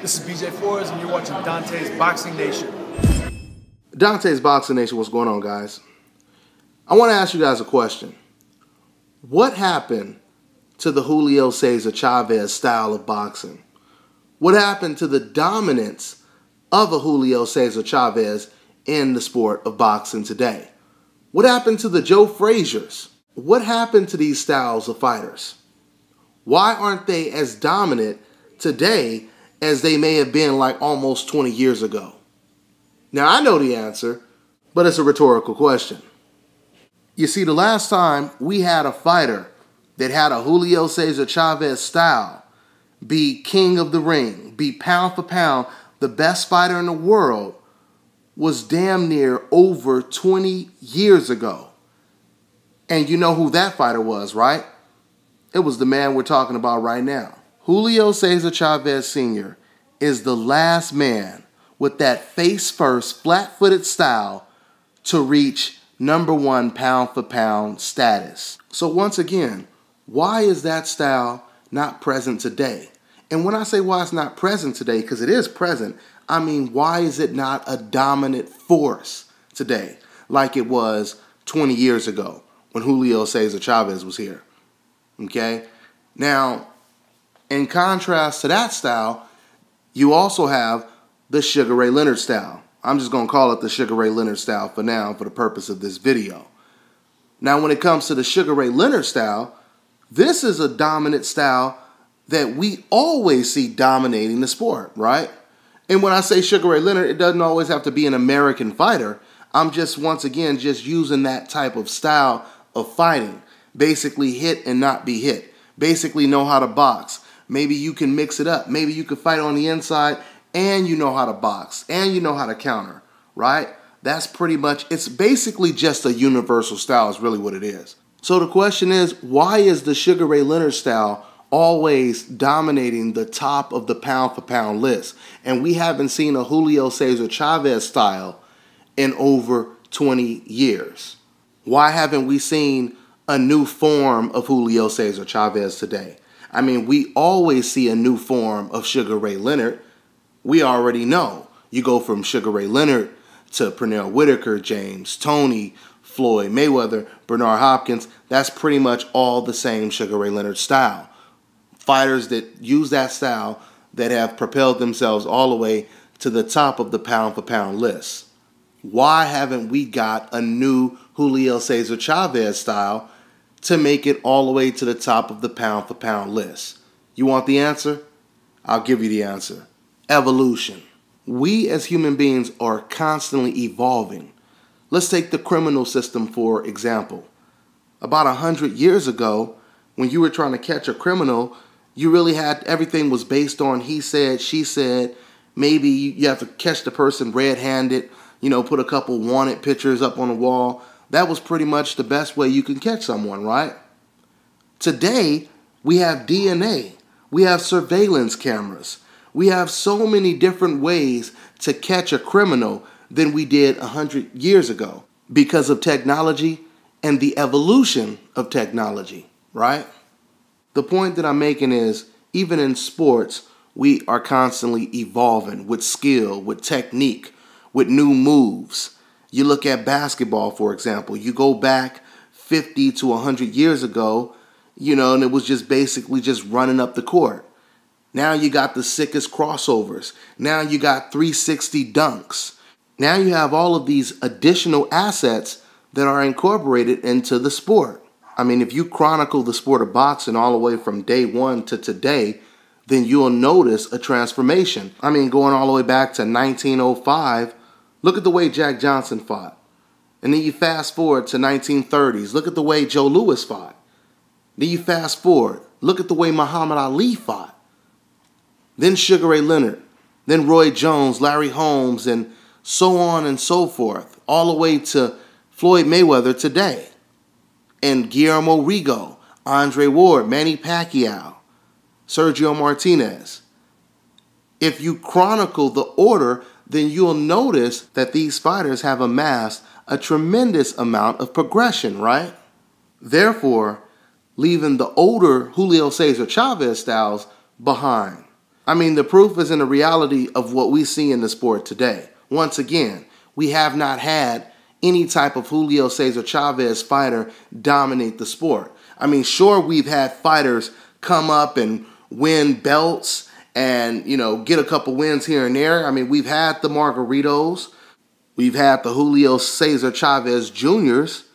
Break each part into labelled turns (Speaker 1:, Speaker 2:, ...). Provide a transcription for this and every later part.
Speaker 1: This is BJ Flores, and you're watching Dante's Boxing Nation.
Speaker 2: Dante's Boxing Nation, what's going on, guys? I want to ask you guys a question. What happened to the Julio Cesar Chavez style of boxing? What happened to the dominance of a Julio Cesar Chavez in the sport of boxing today? What happened to the Joe Fraziers? What happened to these styles of fighters? Why aren't they as dominant today as they may have been like almost 20 years ago? Now, I know the answer, but it's a rhetorical question. You see, the last time we had a fighter that had a Julio Cesar Chavez style be king of the ring, be pound for pound the best fighter in the world, was damn near over 20 years ago. And you know who that fighter was, right? It was the man we're talking about right now. Julio Cesar Chavez Sr. is the last man with that face-first, flat-footed style to reach #1 pound-for-pound status. So once again, why is that style not present today? And when I say why it's not present today, because it is present, I mean, why is it not a dominant force today like it was 20 years ago when Julio Cesar Chavez was here? Okay? Now, in contrast to that style, you also have the Sugar Ray Leonard style. I'm just going to call it the Sugar Ray Leonard style for now for the purpose of this video. Now, when it comes to the Sugar Ray Leonard style, this is a dominant style that we always see dominating the sport, right? And when I say Sugar Ray Leonard, it doesn't always have to be an American fighter. I'm just, once again, just using that type of style of fighting. Basically hit and not be hit. Basically know how to box. Maybe you can mix it up. Maybe you can fight on the inside and you know how to box and you know how to counter, right? That's pretty much, it's basically just a universal style is really what it is. So the question is, why is the Sugar Ray Leonard style always dominating the top of the pound-for-pound list? And we haven't seen a Julio Cesar Chavez style in over 20 years. Why haven't we seen a new form of Julio Cesar Chavez today? I mean, we always see a new form of Sugar Ray Leonard. We already know. You go from Sugar Ray Leonard to Pernell Whitaker, James Toney, Floyd Mayweather, Bernard Hopkins. That's pretty much all the same Sugar Ray Leonard style. Fighters that use that style that have propelled themselves all the way to the top of the pound-for-pound list. Why haven't we got a new Julio Cesar Chavez style to make it all the way to the top of the pound-for-pound list? You want the answer? I'll give you the answer. Evolution. We as human beings are constantly evolving. Let's take the criminal system for example. About 100 years ago, when you were trying to catch a criminal, you really had, everything was based on he said, she said. Maybe you have to catch the person red-handed, you know, put a couple wanted pictures up on the wall. That was pretty much the best way you can catch someone, right? Today, we have DNA. We have surveillance cameras. We have so many different ways to catch a criminal than we did 100 years ago because of technology and the evolution of technology, right? The point that I'm making is, even in sports, we are constantly evolving with skill, with technique, with new moves. You look at basketball, for example. You go back 50 to 100 years ago, you know, and it was just basically just running up the court. Now you got the sickest crossovers. Now you got 360 dunks. Now you have all of these additional assets that are incorporated into the sport. I mean, if you chronicle the sport of boxing all the way from day one to today, then you'll notice a transformation. I mean, going all the way back to 1905, look at the way Jack Johnson fought. And then you fast forward to 1930s. Look at the way Joe Louis fought. Then you fast forward. Look at the way Muhammad Ali fought. Then Sugar Ray Leonard. Then Roy Jones, Larry Holmes, and so on and so forth. All the way to Floyd Mayweather today. And Guillermo Rigo, Andre Ward, Manny Pacquiao, Sergio Martinez. If you chronicle the order, then you'll notice that these fighters have amassed a tremendous amount of progression, right? Therefore, leaving the older Julio Cesar Chavez styles behind. I mean, the proof is in the reality of what we see in the sport today. Once again, we have not had any type of Julio Cesar Chavez fighter dominate the sport. I mean, sure, we've had fighters come up and win belts and, get a couple wins here and there. I mean, we've had the Margaritos. We've had the Julio Cesar Chavez Juniors.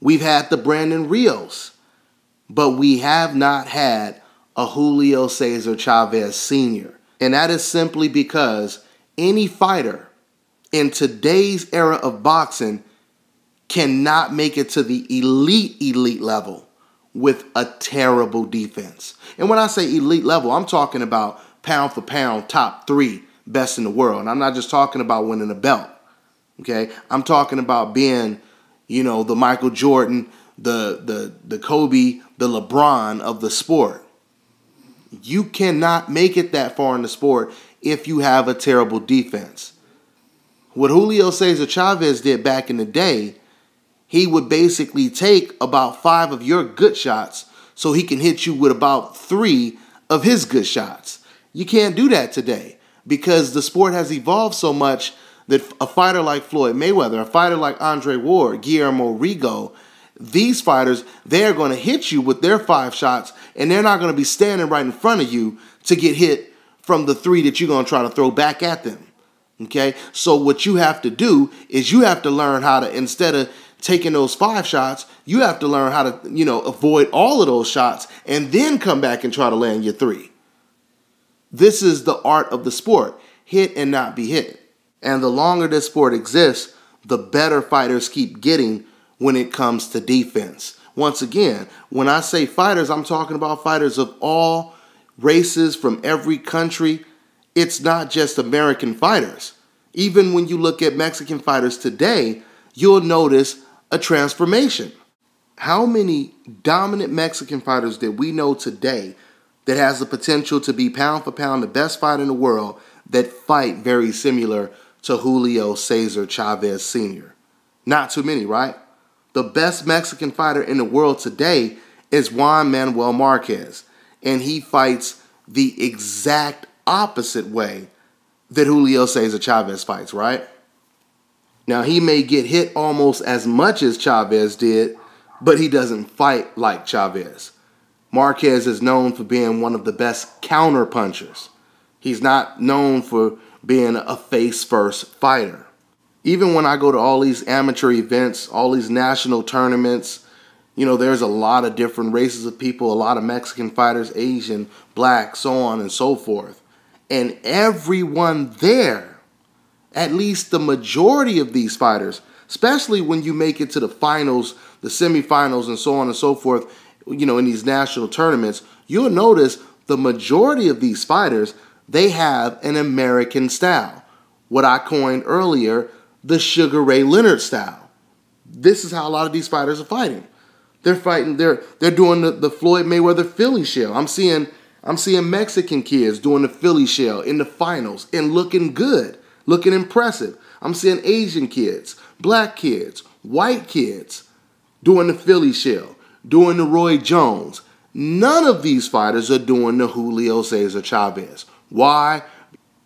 Speaker 2: We've had the Brandon Rios. But we have not had a Julio Cesar Chavez Sr. And that is simply because any fighter in today's era of boxing cannot make it to the elite level with a terrible defense. And when I say elite level, I'm talking about pound for pound, top 3 best in the world. And I'm not just talking about winning a belt. Okay? I'm talking about being, the Michael Jordan, the Kobe, the LeBron of the sport. You cannot make it that far in the sport if you have a terrible defense. What Julio Cesar Chavez did back in the day, he would basically take about 5 of your good shots so he can hit you with about 3 of his good shots. You can't do that today because the sport has evolved so much that a fighter like Floyd Mayweather, a fighter like Andre Ward, Guillermo Rigo, these fighters, they're going to hit you with their 5 shots, and they're not going to be standing right in front of you to get hit from the 3 that you're going to try to throw back at them. Okay? So what you have to do is you have to learn how to, instead of taking those 5 shots, you have to learn how to, avoid all of those shots and then come back and try to land your 3. This is the art of the sport. Hit and not be hit. And the longer this sport exists, the better fighters keep getting when it comes to defense. Once again, when I say fighters, I'm talking about fighters of all races from every country. It's not just American fighters. Even when you look at Mexican fighters today, you'll notice a transformation. How many dominant Mexican fighters that we know today that has the potential to be pound for pound the best fighter in the world that fight very similar to Julio Cesar Chavez Sr.? Not too many, right? The best Mexican fighter in the world today is Juan Manuel Marquez, and he fights the exact opposite way that Julio Cesar Chavez fights, right? Now, he may get hit almost as much as Chavez did, but he doesn't fight like Chavez. Marquez is known for being one of the best counter punchers. He's not known for being a face-first fighter. Even when I go to all these amateur events, all these national tournaments, there's a lot of different races of people, a lot of Mexican fighters, Asian, black, so on and so forth. And everyone there, at least the majority of these fighters, especially when you make it to the finals, the semifinals, and so on and so forth, in these national tournaments, you'll notice the majority of these fighters, they have an American style. What I coined earlier, the Sugar Ray Leonard style. This is how a lot of these fighters are fighting. They're fighting, they're doing the Floyd Mayweather Philly shell. I'm seeing Mexican kids doing the Philly shell in the finals and looking good, looking impressive. I'm seeing Asian kids, black kids, white kids doing the Philly shell, doing the Roy Jones. None of these fighters are doing the Julio Cesar Chavez. Why?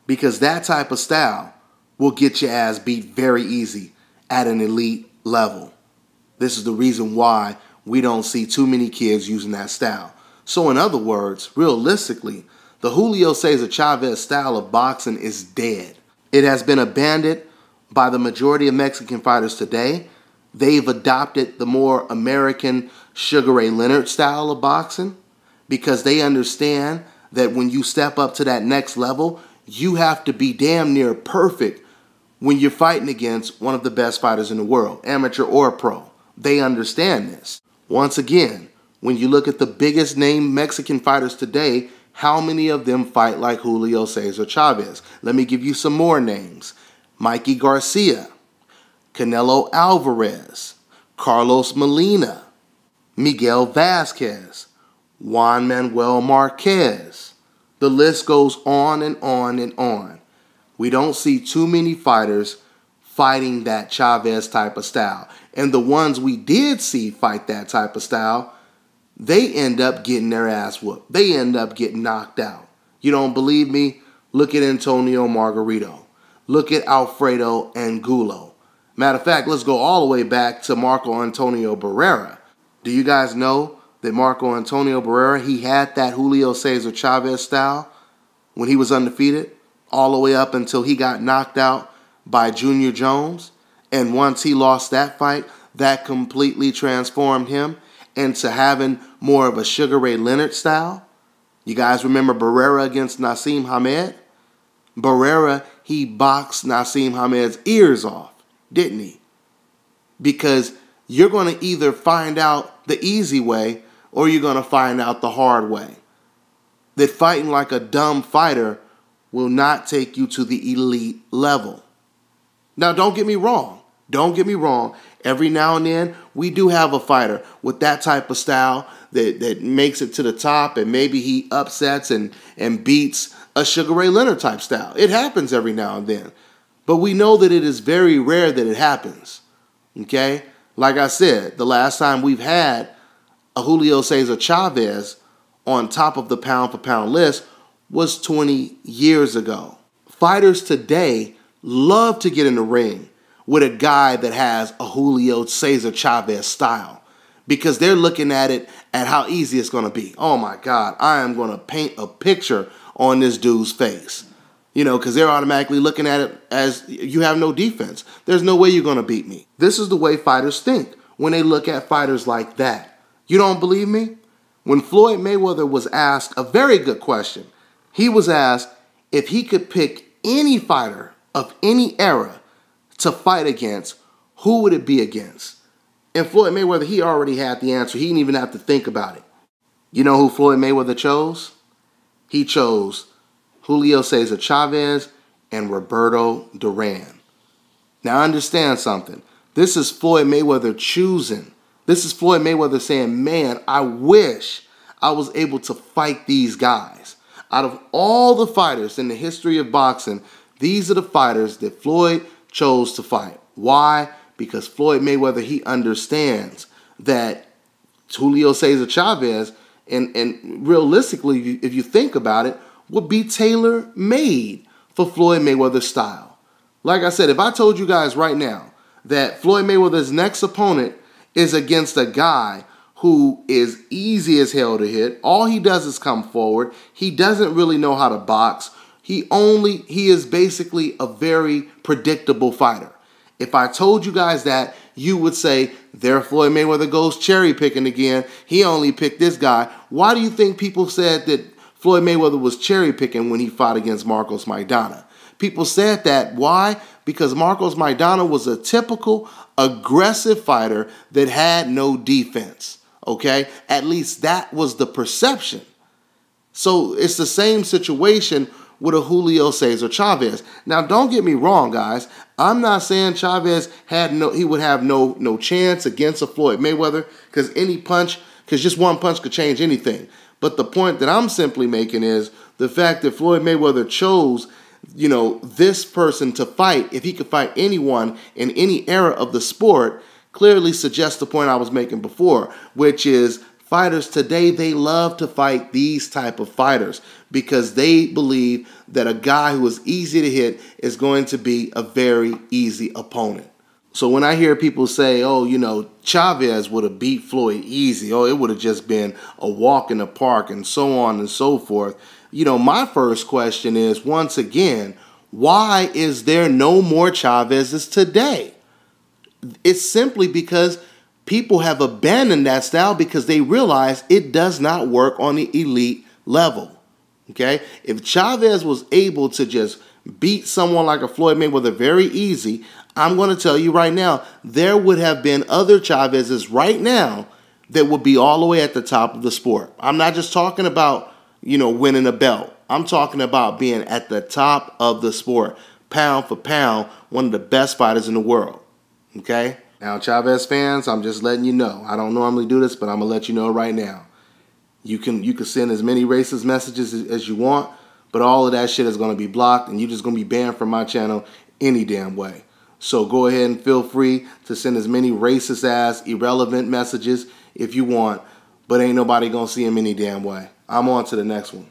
Speaker 2: Because that type of style will get your ass beat very easy at an elite level. This is the reason why we don't see too many kids using that style. So in other words, realistically, the Julio Cesar Chavez style of boxing is dead. It has been abandoned by the majority of Mexican fighters today. They've adopted the more American Sugar Ray Leonard style of boxing because they understand that when you step up to that next level, you have to be damn near perfect when you're fighting against one of the best fighters in the world, amateur or pro. They understand this. Once again, when you look at the biggest name Mexican fighters today, how many of them fight like Julio Cesar Chavez? Let me give you some more names. Mikey Garcia, Canelo Alvarez, Carlos Molina, Miguel Vasquez, Juan Manuel Marquez. The list goes on and on and on. We don't see too many fighters fighting that Chavez type of style. And the ones we did see fight that type of style, they end up getting their ass whooped. They end up getting knocked out. You don't believe me? Look at Antonio Margarito. Look at Alfredo Angulo. Matter of fact, let's go all the way back to Marco Antonio Barrera. Do you guys know that Marco Antonio Barrera, he had that Julio Cesar Chavez style when he was undefeated, all the way up until he got knocked out by Junior Jones? And once he lost that fight, that completely transformed him into having more of a Sugar Ray Leonard style. You guys remember Barrera against Naseem Hamed? Barrera, he boxed Naseem Hamed's ears off, didn't he? Because you're going to either find out the easy way or you're going to find out the hard way. That fighting like a dumb fighter will not take you to the elite level. Now, don't get me wrong. Don't get me wrong. Every now and then, we do have a fighter with that type of style that makes it to the top, and maybe he upsets and beats a Sugar Ray Leonard type style. It happens every now and then. But we know that it is very rare that it happens. Okay? Like I said, the last time we've had a Julio Cesar Chavez on top of the pound-for-pound list was 20 years ago. Fighters today love to get in the ring with a guy that has a Julio Cesar Chavez style because they're looking at it at how easy it's going to be. Oh my God, I am going to paint a picture on this dude's face. You know, because they're automatically looking at it as you have no defense. There's no way you're going to beat me. This is the way fighters think when they look at fighters like that. You don't believe me? When Floyd Mayweather was asked a very good question, he was asked if he could pick any fighter of any era to fight against, who would it be against? And Floyd Mayweather, he already had the answer. He didn't even have to think about it. You know who Floyd Mayweather chose? He chose Julio Cesar Chavez and Roberto Duran. Now understand something. This is Floyd Mayweather choosing. This is Floyd Mayweather saying, man, I wish I was able to fight these guys. Out of all the fighters in the history of boxing, these are the fighters that Floyd chose to fight. Why? Because Floyd Mayweather, he understands that Julio Cesar Chavez, and realistically, if you think about it, would be tailor-made for Floyd Mayweather's style. Like I said, if I told you guys right now that Floyd Mayweather's next opponent is against a guy who is easy as hell to hit, all he does is come forward, he doesn't really know how to box, he is basically a very predictable fighter. If I told you guys that, you would say, there Floyd Mayweather goes cherry picking again. He only picked this guy. Why do you think people said that Floyd Mayweather was cherry picking when he fought against Marcos Maidana? People said that. Why? Because Marcos Maidana was a typical aggressive fighter that had no defense. Okay? At least that was the perception. So it's the same situation with a Julio Cesar Chavez. Now, don't get me wrong, guys. I'm not saying Chavez would have no chance against a Floyd Mayweather because just one punch could change anything. But the point that I'm simply making is the fact that Floyd Mayweather chose, this person to fight, if he could fight anyone in any era of the sport, clearly suggests the point I was making before, which is fighters today, they love to fight these type of fighters because they believe that a guy who is easy to hit is going to be a very easy opponent. So when I hear people say, Chavez would have beat Floyd easy, it would have just been a walk in the park and so on and so forth, my first question is, once again, why is there no more Chavezes today? It's simply because people have abandoned that style because they realize it does not work on the elite level. Okay? If Chavez was able to just beat someone like a Floyd Mayweather very easy, I'm going to tell you right now, there would have been other Chavezes right now that would be all the way at the top of the sport. I'm not just talking about, winning a belt. I'm talking about being at the top of the sport. Pound for pound, one of the best fighters in the world. Okay? Now, Chavez fans, I'm just letting you know. I don't normally do this, but I'm going to let you know right now. You can send as many racist messages as you want, but all of that shit is going to be blocked, and you're just going to be banned from my channel any damn way. So go ahead and feel free to send as many racist-ass, irrelevant messages if you want, but ain't nobody going to see them any damn way. I'm on to the next one.